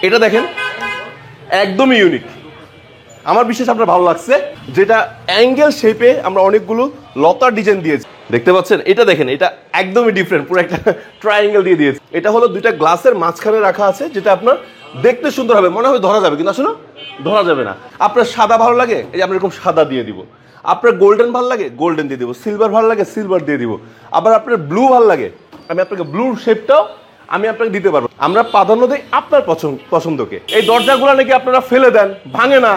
এটা দেখেন একদমই ইউনিক, আমার বিশেষ আপনার ভালো লাগছে, যেটা অ্যাঙ্গেল শেপে আমরা অনেকগুলো লতার ডিজাইন দিয়েছি। দেখতে পাচ্ছেন, এটা দেখেন, এটা একদমই ডিফারেন্ট, পুরো একটা ট্রায়াঙ্গেল দিয়ে দিয়েছি। এটা হলো দুইটা গ্লাসের মাঝখানে রাখা আছে, যেটা আপনার দেখতে সুন্দর হবে, মনে হয় ধরা যাবে, কিন্তু আসলে ধরা যাবে না। আপনার সাদা ভালো লাগে, এই যে আমরা এরকম সাদা দিয়ে দিব। আপনার গোল্ডেন ভালো লাগে, গোল্ডেন দিয়ে দিব। সিলভার ভালো লাগে, সিলভার দিয়ে দিব। আবার আপনার ব্লু ভালো লাগে, আমি আপনাকে ব্লু শেপটাও আমি আপনাকে দিতে পারবো। আমরা প্রাধান্য দিই আপনার পছন্দকে। এই দরজাগুলো নাকি আপনারা ফেলে দেন, ভাঙে না,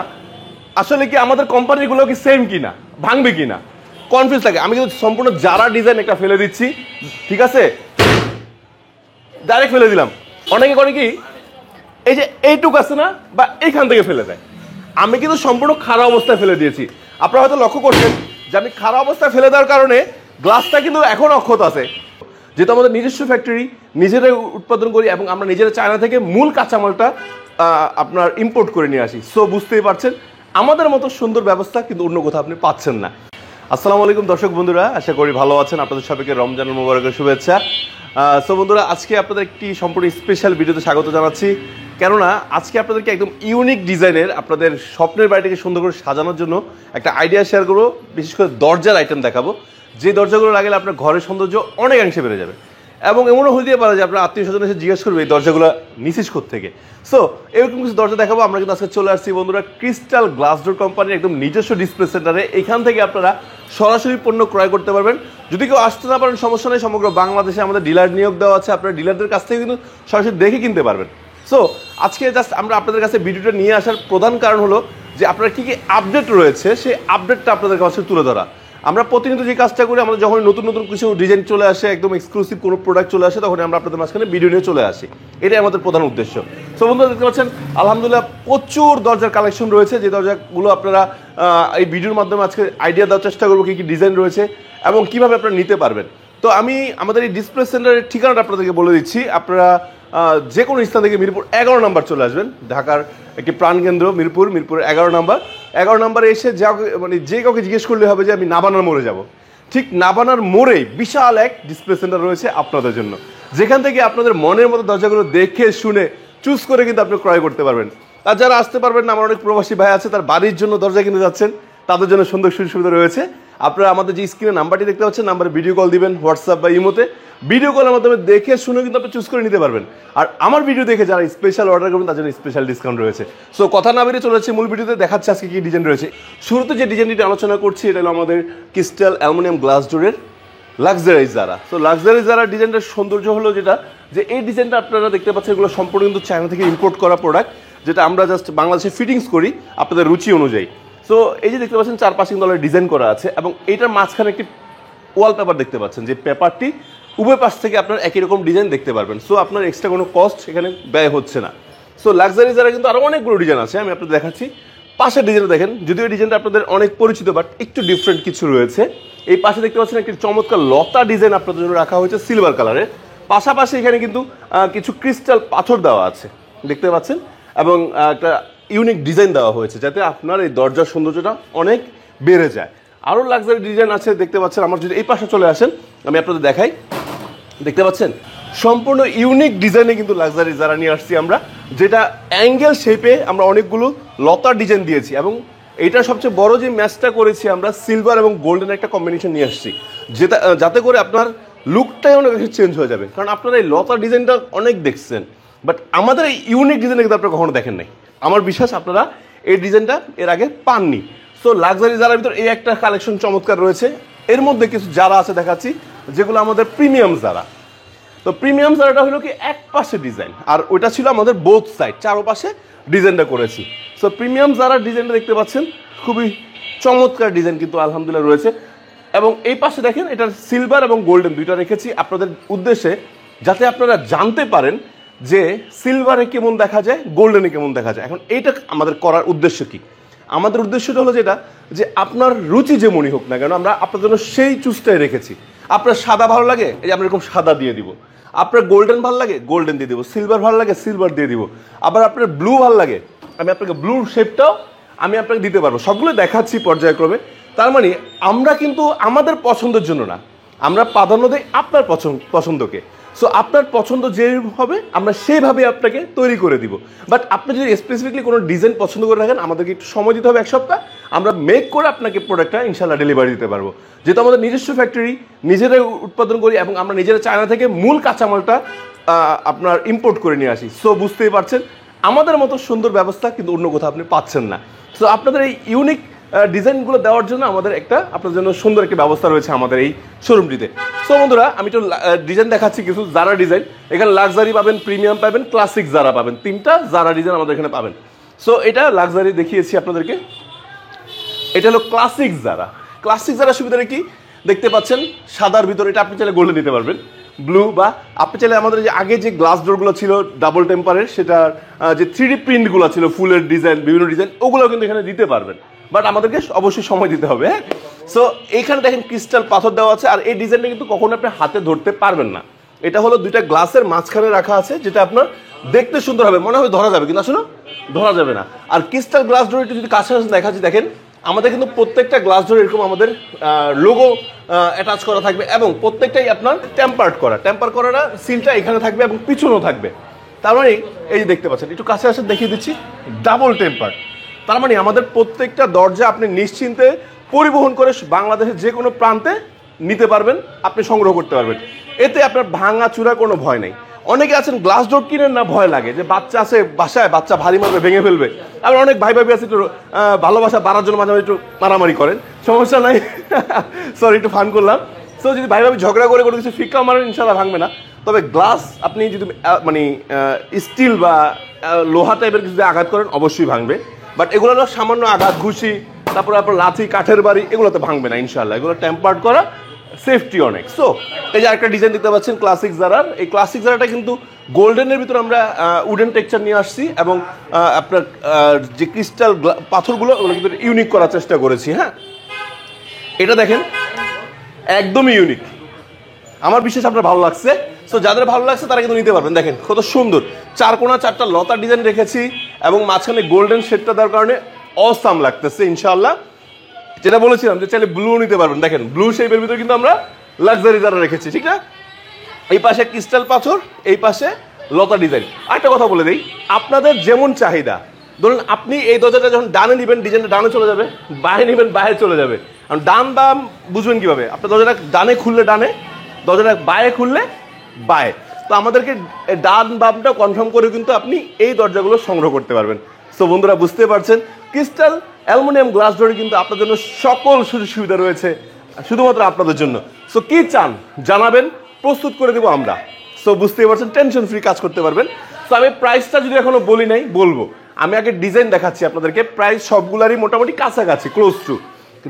আসলে কি আমাদের কোম্পানিগুলো কি সেম কিনা, ভাঙবে কিনা কনফিউজ লাগে। আমি কিন্তু সম্পূর্ণ যারা ডিজাইন একটা ফেলে দিচ্ছি, ঠিক আছে, ডাইরেক্ট ফেলে দিলাম। অনেকে করে কি, এই যে এইটুক আছে না, বা এইখান থেকে ফেলে দেয়। আমি কিন্তু সম্পূর্ণ খারাপ অবস্থায় ফেলে দিয়েছি। আপনারা হয়তো লক্ষ্য করছেন যে আমি খারাপ অবস্থায় ফেলে দেওয়ার কারণে গ্লাসটা কিন্তু এখন অক্ষত আছে, যেহেতু আমাদের নিজস্ব ফ্যাক্টরি, নিজেরাই উৎপাদন করি এবং আমরা নিজেরা চায়না থেকে মূল কাঁচামালটা আপনার ইম্পোর্ট করে নিয়ে আসি। সো বুঝতেই পারছেন, আমাদের মতো সুন্দর ব্যবস্থা কিন্তু অন্য কোথাও আপনি পাচ্ছেন না। আসসালামু আলাইকুম দর্শক বন্ধুরা, আশা করি ভালো আছেন। আপনাদের সবাইকে রমজান মোবারকের শুভেচ্ছা। সো বন্ধুরা, আজকে আপনাদের একটি সম্পূর্ণ স্পেশাল ভিডিওতে স্বাগত জানাচ্ছি, কেননা আজকে আপনাদেরকে একদম ইউনিক ডিজাইনের আপনাদের স্বপ্নের বাড়িটাকে সুন্দর করে সাজানোর জন্য একটা আইডিয়া শেয়ার করবো। বিশেষ করে দরজার আইটেম দেখাবো, যে দরজাগুলো লাগালে আপনার ঘরের সৌন্দর্য অনেকাংশে বেড়ে যাবে। এবং এমনও হইতে পারে যে আপনার আত্মীয় স্বজন এসে জিজ্ঞেস করবে এই দরজাগুলো নিছিস থেকে। সো এরকম কিছু দরজা দেখাবো। আমরা কিন্তু আজকে চলে আসছি বন্ধুরা ক্রিস্টাল গ্লাস ডোর কোম্পানির একদম নিজস্ব ডিসপ্লে সেন্টারে। এখান থেকে আপনারা সরাসরি পণ্য ক্রয় করতে পারবেন। যদি কেউ আসতে না পারেন সমস্যা নেই, সমগ্র বাংলাদেশে আমাদের ডিলার নিয়োগ দেওয়া আছে, আপনারা ডিলারদের কাছ থেকে কিন্তু সরাসরি দেখে কিনতে পারবেন। সো আজকে জাস্ট আমরা আপনাদের কাছে ভিডিওটা নিয়ে আসার প্রধান কারণ হলো যে আপনার কী কী আপডেট রয়েছে, সেই আপডেটটা আপনাদের কাছে তুলে ধরা। আমরা প্রতিনিয়ত যে কাজটা করি, আমাদের যখন নতুন নতুন কিছু ডিজাইন চলে আসে, একদম এক্সক্লুসিভ কোনো প্রোডাক্ট চলে আসে, তখন আমরা আপনাদের মাঝখানে ভিডিও নিয়ে চলে আসি। এটাই আমাদের প্রধান উদ্দেশ্য। সো বন্ধুরা, দেখতে পাচ্ছেন আলহামদুলিল্লাহ প্রচুর দরজার কালেকশন রয়েছে, যে দরজাগুলো আপনারা এই ভিডিওর মাধ্যমে আজকে আইডিয়া দেওয়ার চেষ্টা করবো কী কী ডিজাইন রয়েছে এবং কীভাবে আপনারা নিতে পারবেন। তো আমি আমাদের এই ডিসপ্লে সেন্টারের ঠিকানাটা আপনাদেরকে বলে দিচ্ছি। আপনারা যে কোনো স্থান থেকে মিরপুর 11 নম্বর চলে আসবেন। ঢাকার একটি প্রাণকেন্দ্র মিরপুর 11 নম্বরে এসে যে কাউকে জিজ্ঞেস করলে হবে যে আমি নাবানার মোড়ে যাব। ঠিক নাবানার মোড়েই বিশাল এক ডিসপ্লে সেন্টার রয়েছে আপনাদের জন্য, যেখান থেকে আপনাদের মনের মতো দরজাগুলো দেখে শুনে চুজ করে কিন্তু আপনি ক্রয় করতে পারবেন। আর যারা আসতে পারবেন না, আমার অনেক প্রবাসী ভাই আছে, তার বাড়ির জন্য দরজা কিনে যাচ্ছেন, তাদের জন্য সুন্দর সুযোগ সুবিধা রয়েছে। আপনারা আমাদের যে স্ক্রিনে নাম্বারটি দেখতে পাচ্ছেন, নাম্বারে ভিডিও কল দিবেন, হোয়াটসঅ্যাপ বা ইমোতে ভিডিও কলের মাধ্যমে দেখে শুনে কিন্তু আপনি চুজ করে নিতে পারবেন। আর আমার ভিডিও দেখে যারা স্পেশাল অর্ডার করবেন তার জন্য স্পেশাল ডিসকাউন্ট রয়েছে। সো কথা না বেরিয়ে চলে যাচ্ছে মূল ভিডিওতে, দেখাচ্ছে আজকে কি ডিজাইন রয়েছে। শুরুতে যে ডিজাইনটি আলোচনা করছি, এটা হলো আমাদের ক্রিস্টাল অ্যালুমিনিয়াম গ্লাস ডোরের লাক্সারি জারা। সো লাক্সারি জারা ডিজাইনটার সৌন্দর্য হলো যেটা, যে এই ডিজাইনটা আপনারা দেখতে পাচ্ছেন, এগুলো সম্পূর্ণ কিন্তু চায়না থেকে ইম্পোর্ট করা প্রোডাক্ট, যেটা আমরা জাস্ট বাংলাদেশে ফিটিংস করি আপনাদের রুচি অনুযায়ী। সো এই যে দেখতে পাচ্ছেন 4-5 ডলার ডিজাইন করা আছে, এবং এইটার মাঝখানে একটি ওয়ালপেপার দেখতে পাচ্ছেন, যে পেপারটি উভয় পাশ থেকে আপনার একই রকম ডিজাইন দেখতে পারবেন। সো আপনার এক্সট্রা কোনো কস্ট এখানে ব্যয় হচ্ছে না। সো লাক্সারি যারা কিন্তু আরও অনেকগুলো ডিজাইন আছে, আমি আপনাদের দেখাচ্ছি। পাশের ডিজাইনটা দেখেন, যদিও ডিজাইনটা আপনাদের অনেক পরিচিত, বাট একটু ডিফারেন্ট কিছু রয়েছে। এই পাশে দেখতে পাচ্ছেন একটি চমৎকার লতা ডিজাইন আপনাদের জন্য রাখা হয়েছে সিলভার কালারের। পাশাপাশি এখানে কিন্তু কিছু ক্রিস্টাল পাথর দেওয়া আছে দেখতে পাচ্ছেন, এবং একটা ইউনিক ডিজাইন দেওয়া হয়েছে, যাতে আপনার এই দরজার সৌন্দর্যটা অনেক বেড়ে যায়। আরও লাক্সারি ডিজাইন আছে দেখতে পাচ্ছেন। আমার যদি এই পাশে চলে আসেন, আমি আপনাদের দেখাই। দেখতে পাচ্ছেন সম্পূর্ণ ইউনিক ডিজাইনে কিন্তু লাক্সারি যারা নিয়ে আসছি আমরা, যেটা অ্যাঙ্গেল শেপে আমরা অনেকগুলো লতার ডিজাইন দিয়েছি, এবং এইটার সবচেয়ে বড় যে ম্যাচটা করেছি আমরা, সিলভার এবং গোল্ডেন একটা কম্বিনেশন নিয়ে আসছি, যেটা যাতে করে আপনার লুকটাই অনেক বেশি চেঞ্জ হয়ে যাবে। কারণ আপনারা এই লতার ডিজাইনটা অনেক দেখছেন, বাট আমাদের এই ইউনিক ডিজাইনটা কিন্তু আপনারা কখনো দেখেন নাই। আমার বিশ্বাস আপনারা এই ডিজাইনটা এর আগে পাননি। সো লাক্সারি যারার ভিতর এই একটা কালেকশন চমৎকার রয়েছে। এর মধ্যে কিছু যারা আছে দেখাচ্ছি, যেগুলো আমাদের প্রিমিয়াম যারা। তো প্রিমিয়াম যারাটা হলো কি এক পাশে ডিজাইন, আর ওইটা ছিল আমাদের বোথ সাইড, চারোপাশে ডিজাইনটা করেছি। সো প্রিমিয়াম যারা ডিজাইনটা দেখতে পাচ্ছেন, খুবই চমৎকার ডিজাইন কিন্তু আলহামদুলিল্লাহ রয়েছে। এবং এই পাশে দেখেন, এটা সিলভার এবং গোল্ডেন দুইটা রেখেছি আপনাদের উদ্দেশ্যে, যাতে আপনারা জানতে পারেন যে সিলভারে কেমন দেখা যায়, গোল্ডেনে কেমন দেখা যায়। এখন এইটা আমাদের করার উদ্দেশ্য কি? আমাদের উদ্দেশ্যটা হলো যেটা, যে আপনার রুচি যেমনই হোক না কেন, আমরা আপনার জন্য সেই চুজটাই রেখেছি। আপনার সাদা ভালো লাগে, এই যে আমরা এরকম সাদা দিয়ে দিব। আপনার গোল্ডেন ভালো লাগে, গোল্ডেন দিয়ে দিব। সিলভার ভালো লাগে, সিলভার দিয়ে দিব। আবার আপনার ব্লু ভালো লাগে, আমি আপনাকে ব্লুর শেপটাও আমি আপনাকে দিতে পারবো। সবগুলো দেখাচ্ছি পর্যায়ক্রমে। তার মানে আমরা কিন্তু আমাদের পছন্দের জন্য না, আমরা প্রাধান্য দিই আপনার পছন্দকে। সো আপনার পছন্দ যে হবে আমরা সেইভাবে আপনাকে তৈরি করে দিব। বাট আপনি যদি স্পেসিফিকলি কোনো ডিজাইন পছন্দ করে রাখেন, আমাদেরকে একটু সময় দিতে হবে 1 সপ্তাহ, আমরা মেক করে আপনাকে প্রোডাক্টটা ইনশাল্লাহ ডেলিভারি দিতে পারবো। যেহেতু আমাদের নিজস্ব ফ্যাক্টরি, নিজেরাই উৎপাদন করি এবং আমরা নিজেরা চায়না থেকে মূল কাঁচামালটা আপনার ইম্পোর্ট করে নিয়ে আসি। সো বুঝতেই পারছেন আমাদের মতো সুন্দর ব্যবস্থা কিন্তু অন্য কোথাও আপনি পাচ্ছেন না। সো আপনাদের এই ইউনিক ডিজাইনগুলো দেওয়ার জন্য আমাদের আপনার জন্য সুন্দর একটা ব্যবস্থা রয়েছে আমাদের এই শোরুমটিতে। সো বন্ধুরা, আমি একটু ডিজাইন দেখাচ্ছি কিছু জারা ডিজাইন। এখানে লাক্সারি পাবেন, প্রিমিয়াম পাবেন, ক্লাসিক জারা পাবেন, 3টা জারা ডিজাইন আমাদের এখানে পাবেন। সো এটা লাক্সারি দেখিয়েছি আপনাদেরকে, এটা হলো ক্লাসিক জারা। ক্লাসিক জারা সুবিধাটা কি দেখতে পাচ্ছেন, সাদার ভিতরে, এটা আপনি চাইলে গোল্ডে নিতে পারবেন, ব্লু, বা আপনি চাইলে আমাদের যে আগে যে গ্লাস ডোরগুলো ছিল ডাবল টেম্পারের, সেটার যে 3D প্রিন্টগুলো ছিল ফুলের ডিজাইন, বিভিন্ন ডিজাইন, ওগুলো কিন্তু এখানে দিতে পারবেন। বাট আমাদেরকে অবশ্যই সময় দিতে হবে। হ্যাঁ, সো এইখানে দেখেন ক্রিস্টাল পাথর দেওয়া আছে, আর এই ডিজাইনটা কিন্তু কখনো আপনি হাতে ধরতে পারবেন না। এটা হলো 2টা গ্লাসের মাঝখানে রাখা আছে, যেটা আপনার দেখতে সুন্দর হবে, মনে হয় ধরা যাবে, কিন্তু আসলে ধরা যাবে না। আর ক্রিস্টাল গ্লাস ডোর একটু যদি কাছে দেখাচ্ছি, দেখেন আমাদের কিন্তু প্রত্যেকটা গ্লাস ডোর এরকম আমাদের লোগো অ্যাটাচ করা থাকবে, এবং প্রত্যেকটাই আপনার টেম্পার করাটা সিলটা এখানে থাকবে এবং পিছনেও থাকবে। তার মানে এই যে দেখতে পাচ্ছেন, একটু কাছে আসে দেখিয়ে দিচ্ছি, ডাবল টেম্পার। তার মানে আমাদের প্রত্যেকটা দরজা আপনি নিশ্চিন্তে পরিবহন করে বাংলাদেশের যে কোনো প্রান্তে নিতে পারবেন, আপনি সংগ্রহ করতে পারবেন। এতে আপনার ভাঙা চূড়া কোনো ভয় নেই। অনেকে আছেন গ্লাস ডোর কিনেন না, ভয় লাগে যে বাচ্চা আছে বাসায়, বাচ্চা ভারী মারবে, ভেঙে ফেলবে। আবার অনেক ভাই ভাবি আছে একটু ভালোবাসা বাড়ার জন্য মাঝে মাঝে একটু মারামারি করেন, সমস্যা নাই, সরি একটু ফান করলাম। সো যদি ভাই ভাবি ঝগড়া করে কোনো কিছু ফিক্কা মারেন, ইনশাল্লাহ ভাঙবে না। তবে গ্লাস আপনি যদি মানে স্টিল বা লোহা টাইপের কিছু আঘাত করেন, অবশ্যই ভাঙবে। বাট এগুলো হলো সামান্য আঘাত, ঘুষি, তারপরে আপনার লাথি, কাঠের বাড়ি, এগুলোতে ভাঙবে না ইনশাল্লাহ। এগুলো টেম্পার্ড করা, সেফটি অনেক। সো এই যে একটা ডিজাইন দেখতে পাচ্ছেন ক্লাসিক জারার, এই ক্লাসিক জারাটা কিন্তু গোল্ডেনের ভিতরে আমরা উডেন টেক্সচার নিয়ে আসছি, এবং আপনার যে ক্রিস্টাল পাথরগুলো ওগুলো কিন্তু ইউনিক করার চেষ্টা করেছি। হ্যাঁ, এটা দেখেন একদমই ইউনিক, আমার বিশেষ আপনার ভালো লাগছে। সো যাদের ভালো লাগছে তারা কিন্তু নিতে পারবেন। দেখেন কত সুন্দর, 4 কোণা 4টা লতার ডিজাইন রেখেছি, এবং মাঝখানে গোল্ডেন শেডটা দেওয়ার কারণে অসাম লাগতেছে ইনশাআল্লাহ। যেটা বলেছিলাম যে চাইলে ব্লু নিতে পারবেন, দেখেন ব্লু শেপের ভিতরে কিন্তু আমরা লাক্সারি জারা রেখেছি, ঠিক না? এই পাশে ক্রিস্টাল পাথর, এই পাশে লতা ডিজাইন। আরেকটা কথা বলে দিই, আপনাদের যেমন চাহিদা, ধরুন আপনি এই দরজাটা যখন ডানে নেবেন, ডিজাইনটা ডানে চলে যাবে, বাইরে নেবেন বাইরে চলে যাবে। কারণ ডান বাম বুঝবেন কিভাবে? আপনার দরজাটা ডানে খুললে ডানে, দরজাটা বাইরে খুললে বায়ে। তো আমাদেরকে ডান বামটা কনফার্ম করে কিন্তু আপনি এই দরজাগুলো সংগ্রহ করতে পারবেন। সো বন্ধুরা, বুঝতে পারছেন ক্রিস্টাল অ্যালুমিনিয়াম গ্লাস ডোরে কিন্তু আপনাদের জন্য সকল সুযোগ সুবিধা রয়েছে, শুধুমাত্র আপনাদের জন্য। সো কি চান জানাবেন, প্রস্তুত করে দেবো আমরা। সো বুঝতেই পারছেন, টেনশন ফ্রি কাজ করতে পারবেন। সো আমি প্রাইসটা যদি এখনো বলি নাই, বলবো। আমি আগে ডিজাইন দেখাচ্ছি আপনাদেরকে, প্রাইস সবগুলারই মোটামুটি কাছাকাছি, ক্লোজ টু।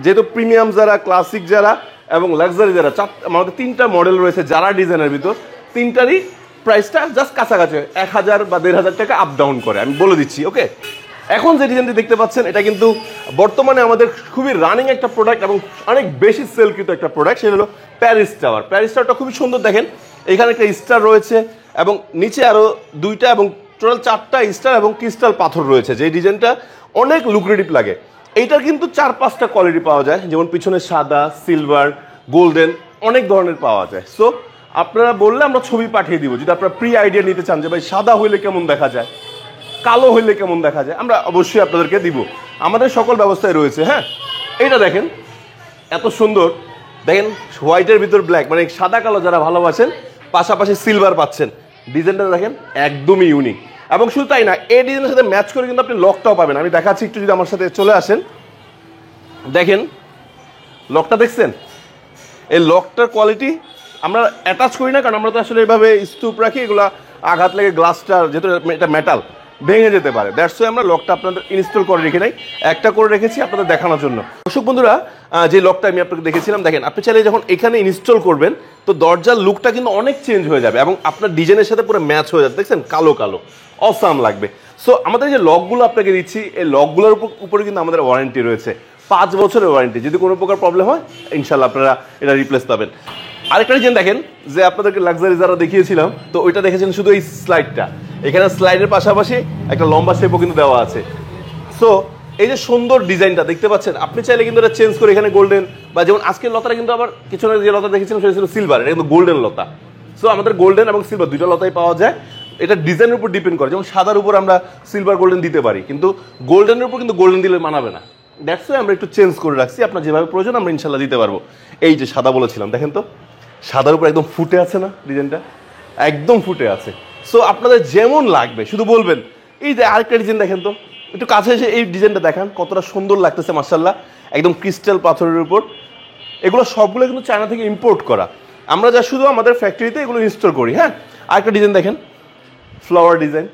যেহেতু প্রিমিয়াম যারা, ক্লাসিক যারা এবং লাক্সারি যারা, আমাদের 3টা মডেল রয়েছে যারা ডিজাইনের ভিতর, 3টারই প্রাইসটা জাস্ট কাছাকাছি 1000 বা 1500 টাকা আপ ডাউন করে, আমি বলে দিচ্ছি। ওকে, এখন যে ডিজাইনটি দেখতে পাচ্ছেন, এটা কিন্তু বর্তমানে আমাদের খুবই রানিং একটা প্রোডাক্ট এবং অনেক বেশি সেলকৃত একটা প্রোডাক্ট, সেটা হলো প্যারিস টাওয়ার। প্যারিস টাওয়ারটা খুবই সুন্দর, দেখেন এখানে একটা স্টার রয়েছে এবং নিচে আরও 2টা এবং টোটাল 4টা স্টার এবং ক্রিস্টাল পাথর রয়েছে, যে ডিজাইনটা অনেক লুক্রেটিভ লাগে। এইটার কিন্তু 4-5টা কোয়ালিটি পাওয়া যায়, যেমন পিছনে সাদা, সিলভার, গোল্ডেন, অনেক ধরনের পাওয়া যায়। সো আপনারা বললে আমরা ছবি পাঠিয়ে দিব। যদি আপনারা প্রি আইডিয়া নিতে চান যে ভাই সাদা হইলে কেমন দেখা যায়, কালো হইলে কেমন দেখা যায়, আমরা অবশ্যই আপনাদেরকে দিব, আমাদের সকল ব্যবস্থায় রয়েছে। হ্যাঁ, এইটা দেখেন এত সুন্দর, দেখেন হোয়াইটের ভিতর ব্ল্যাক, মানে সাদা কালো যারা ভালোবাসেন, পাশাপাশি সিলভার পাচ্ছেন। ডিজাইনটা দেখেন একদমই ইউনিক, এবং শুধু তাই না, এই ডিজাইনের সাথে ম্যাচ করে কিন্তু আপনি লকটাও পাবেন। আমি দেখাচ্ছি, একটু যদি আমার সাথে চলে আসেন, দেখেন লকটা দেখছেন, এই লকটার কোয়ালিটি আমরা অ্যাটাচ করি না, কারণ আমরা তো আসলে এইভাবে স্তূপ রাখি, এগুলো আঘাত লেগে গ্লাসটা, যেহেতু এটা মেটাল, ভেঙে যেতে পারে। দ্যাটস ওয়াই আমরা লকটা আপনাদের ইনস্টল করে রেখে নাই, একটা করে রেখেছি আপনাদের দেখানোর জন্য। দর্শক বন্ধুরা, যে লকটা আমি আপনাকে দেখেছিলাম, দেখেন আপনি চাইলে যখন এখানে ইনস্টল করবেন, তো দরজার লুকটা কিন্তু অনেক চেঞ্জ হয়ে যাবে এবং আপনার ডিজাইনের সাথে পুরো ম্যাচ হয়ে যাবে। দেখছেন কালো কালো, অসাম লাগবে। সো আমাদের যে লকগুলো আপনাকে দিচ্ছি, এই লকগুলোর উপরে কিন্তু আমাদের ওয়ারেন্টি রয়েছে, 5 বছরের ওয়ারেন্টি। যদি কোনো প্রকার প্রবলেম হয়, ইনশাল্লাহ আপনারা এটা রিপ্লেস পাবেন। আরেকটা ডিজাইন দেখেন, যে আপনাদেরকে লাক্সারি যারা দেখিয়েছিলাম, তো ওইটা দেখেছেন শুধু এই স্লাইডটা, এখানে স্লাইডের পাশাপাশি একটা লম্বা শেপও কিন্তু দেওয়া আছে। সো এই যে সুন্দর ডিজাইনটা দেখতে পাচ্ছেন, আপনি চাইলে কিন্তু এটা চেঞ্জ করে এখানে গোল্ডেন, বা যেমন আজকের লতাটা কিন্তু আবার কিছু যে লতা দেখেছিলাম সেটা ছিল সিলভার, এটা কিন্তু গোল্ডেন লতা। সো আমাদের গোল্ডেন এবং সিলভার দুইটা লতাই পাওয়া যায়, এটা ডিজাইনের উপর ডিপেন্ড করে। যেমন সাদার উপর আমরা সিলভার গোল্ডেন দিতে পারি, কিন্তু গোল্ডেনের উপর কিন্তু গোল্ডেন দিলে মানাবে না, দ্যাটস ওয়াই আমরা একটু চেঞ্জ করে রাখছি। আপনার যেভাবে প্রয়োজন আমরা ইনশাল্লাহ দিতে পারবো। এই যে সাদা বলেছিলাম, দেখেন তো সাদার উপর একদম ফুটে আছে না, ডিজাইনটা একদম ফুটে আছে। সো আপনাদের যেমন লাগবে শুধু বলবেন। এই যে আরেকটা ডিজাইন দেখেন তো, একটু কাছে এসে এই ডিজাইনটা দেখান, কতটা সুন্দর লাগতেছে মাশাআল্লাহ, একদম ক্রিস্টাল পাথরের উপর। এগুলো সবগুলো কিন্তু চায়না থেকে ইম্পোর্ট করা, আমরা যা শুধু আমাদের ফ্যাক্টরিতে এগুলো ইনস্টল করি। হ্যাঁ, আরেকটা ডিজাইন দেখেন, ফ্লাওয়ার ডিজাইন।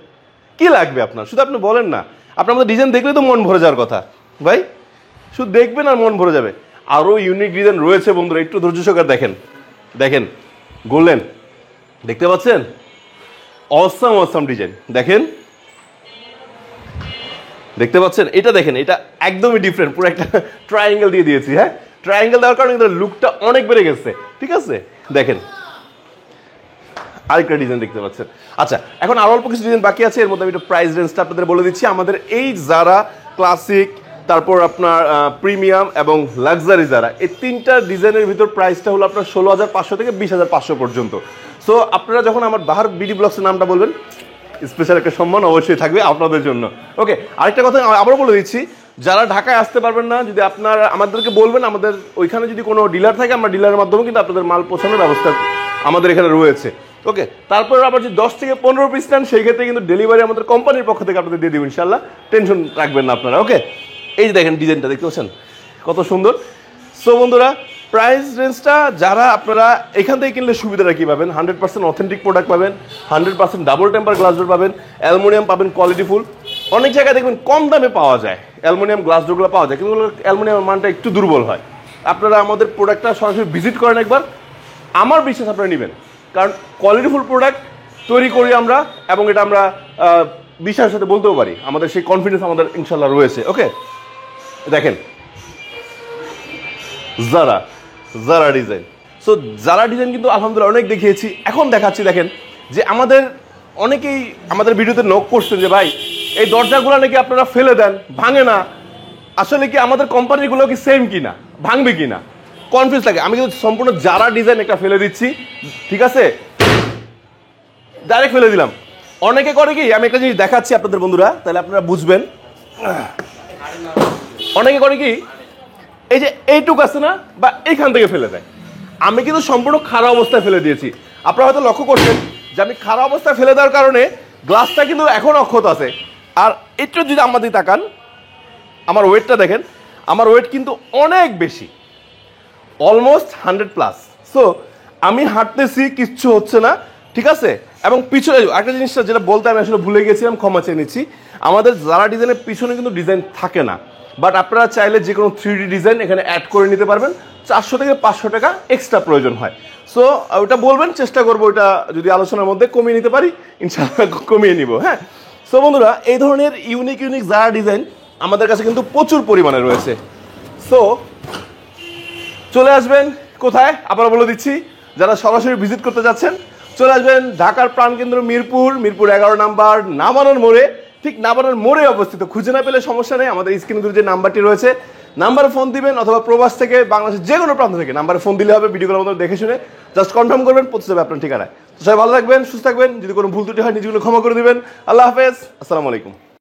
কি লাগবে আপনার, শুধু আপনি বলেন না, আপনার আমাদের ডিজাইন দেখলে তো মন ভরে যাওয়ার কথা ভাই, শুধু দেখবেন আর মন ভরে যাবে। আরও ইউনিক ডিজাইন রয়েছে বন্ধুরা, একটু ধৈর্য সহকারে দেখেন। দেখেন গোল্ডেন, দেখতে পাচ্ছেন, অসাম অসাম ডিজাইন দেখেন, দেখতে পাচ্ছেন। এটা দেখেন, এটা একদমই ডিফারেন্ট, পুরো একটা ট্রায়াঙ্গেল দিয়ে দিয়েছি। হ্যাঁ, ট্রায়াঙ্গেল দেওয়ার কারণে লুকটা অনেক বেড়ে গেছে, ঠিক আছে। দেখেন আরেকটা ডিজাইন দেখতে পাচ্ছেন। আচ্ছা, এখন আরো অল্প কিছু ডিজাইন বাকি আছে, এর মধ্যে আমি একটু প্রাইস রেঞ্জটা আপনাদের বলে দিচ্ছি। আমাদের এই যারা ক্লাসিক, তারপর আপনার প্রিমিয়াম এবং লাক্সারি যারা, এই তিনটা ডিজাইনের ভিতর প্রাইসটা হলো আপনার 16,500 থেকে 20,500 পর্যন্ত। সো আপনারা যখন আমার বাহার বিডি ব্লগসের নামটা বলবেন, স্পেশাল একটা সম্মান অবশ্যই থাকবে আপনাদের জন্য। ওকে, আরেকটা কথা আবারও বলে দিচ্ছি, যারা ঢাকায় আসতে পারবেন না, যদি আপনারা আমাদেরকে বলবেন, আমাদের ওইখানে যদি কোনো ডিলার থাকে, আমরা ডিলারের মাধ্যমে কিন্তু আপনাদের মাল পৌঁছানোর ব্যবস্থা আমাদের এখানে রয়েছে। ওকে, তারপর আবার যদি 10 থেকে 15 পিস নেন, সেই ক্ষেত্রে কিন্তু ডেলিভারি আমাদের কোম্পানির পক্ষ থেকে আপনাদের দিয়ে দেবো ইনশাল্লাহ, টেনশন রাখবেন না আপনারা। ওকে, এই যে দেখেন ডিজাইনটা দেখতে পাচ্ছেন কত সুন্দর। সো বন্ধুরা, প্রাইস রেঞ্জটা যারা আপনারা এখান থেকে কিনলে সুবিধাটা কী পাবেন, 100% অথেন্টিক প্রোডাক্ট পাবেন, 100% ডাবল টেম্পার গ্লাস ডোর পাবেন, অ্যালুমিনিয়াম পাবেন কোয়ালিটিফুল। অনেক জায়গায় দেখবেন কম দামে পাওয়া যায় অ্যালুমিনিয়াম গ্লাস ডোরগুলো পাওয়া যায়, কিন্তু অ্যালুমিনিয়ামের মানটা একটু দুর্বল হয়। আপনারা আমাদের প্রোডাক্টটা সরাসরি ভিজিট করেন একবার, আমার বিশ্বাস আপনারা নেবেন, কারণ কোয়ালিটিফুল প্রোডাক্ট তৈরি করি আমরা, এবং এটা আমরা বিশ্বাসের সাথে বলতেও পারি, আমাদের সেই কনফিডেন্স আমাদের ইনশাল্লাহ রয়েছে। ওকে, দেখেন জারা, জারা ডিজাইন। সো জারা ডিজাইন কিন্তু আলহামদুলিল্লাহ অনেক দেখিয়েছি, এখন দেখাচ্ছি। দেখেন যে আমাদের অনেকেই আমাদের ভিডিওতে নোট করছেন যে ভাই এই দরজাগুলো নাকি আপনারা ফেলে দেন, ভাঙে না, আসলে কি আমাদের কোম্পানিগুলো কি সেম কিনা, ভাঙবে কিনা, কনফিউজ লাগে। আমি কিন্তু সম্পূর্ণ জারা ডিজাইন একটা ফেলে দিচ্ছি, ঠিক আছে, ডাইরেক্ট ফেলে দিলাম। অনেকে করে কি, আমি একটা জিনিস দেখাচ্ছি আপনাদের বন্ধুরা, তাহলে আপনারা বুঝবেন। অনেকে করে কি, এই যে এইটুক আছে না, বা এইখান থেকে ফেলে দেয়। আমি কিন্তু সম্পূর্ণ খারাপ অবস্থায় ফেলে দিয়েছি। আপনারা হয়তো লক্ষ্য করছেন যে আমি খারাপ অবস্থায় ফেলে দেওয়ার কারণে গ্লাসটা কিন্তু এখন অক্ষত আছে। আর একটু যদি আমার দিকে তাকান, আমার ওয়েটটা দেখেন, আমার ওয়েট কিন্তু অনেক বেশি, অলমোস্ট 100+। সো আমি হাঁটতেছি, কিচ্ছু হচ্ছে না, ঠিক আছে। এবং পিছনে একটা জিনিসটা যেটা বলতে আমি আসলে ভুলে গেছিলাম, ক্ষমা চেয়ে নিচ্ছি, আমাদের যারা ডিজাইনের পিছনে কিন্তু ডিজাইন থাকে না, বাট আপনারা চাইলে যে কোনো 3D ডিজাইন এখানে অ্যাড করে নিতে পারবেন। 400 থেকে 500 টাকা এক্সট্রা প্রয়োজন হয়। সো ওটা বলবেন, চেষ্টা করবো ওটা যদি আলোচনার মধ্যে কমিয়ে নিতে পারি, ইনশাআল্লাহ কমিয়ে নিব। হ্যাঁ, সো বন্ধুরা, এই ধরনের ইউনিক ইউনিক যারা ডিজাইন আমাদের কাছে কিন্তু প্রচুর পরিমাণে রয়েছে। সো চলে আসবেন কোথায়, আবার বলে দিচ্ছি, যারা সরাসরি ভিজিট করতে যাচ্ছেন চলে আসবেন ঢাকার প্রাণকেন্দ্র মিরপুর 11 নাম্বার, নামানোর মোড়ে, ঠিক নামানোর মোড়ে অবস্থিত। খুঁজে না পেলে সমস্যা নেই, আমাদের স্ক্রিনে যে নাম্বারটি রয়েছে, নাম্বারে ফোন দিবেন, অথবা প্রবাস থেকে বাংলাদেশের যে কোনো প্রান্ত থেকে নাম্বারে ফোন দিলে হবে। ভিডিওগুলোর মধ্যে দেখে শুনে জাস্ট কনফার্ম করবেন, পৌঁছে যাবে আপনার ঠিকানায়। সবাই ভালো থাকবেন, সুস্থ থাকবেন, যদি কোনো ভুল ত্রুটি হয় নিজেগুলো ক্ষমা করে দিবেন। আল্লাহ হাফেজ, আসসালামু আলাইকুম।